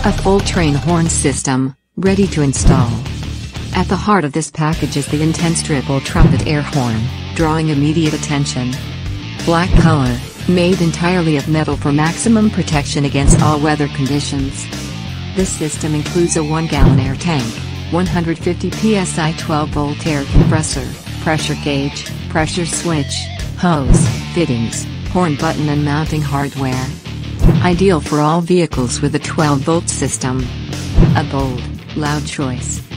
A full train horn system, ready to install. At the heart of this package is the intense triple trumpet air horn, drawing immediate attention. Black color, made entirely of metal for maximum protection against all weather conditions. This system includes a 1-gallon air tank, 150 PSI 12-volt air compressor, pressure gauge, pressure switch, hose, fittings, horn button and mounting hardware. Ideal for all vehicles with a 12-volt system. A bold, loud choice.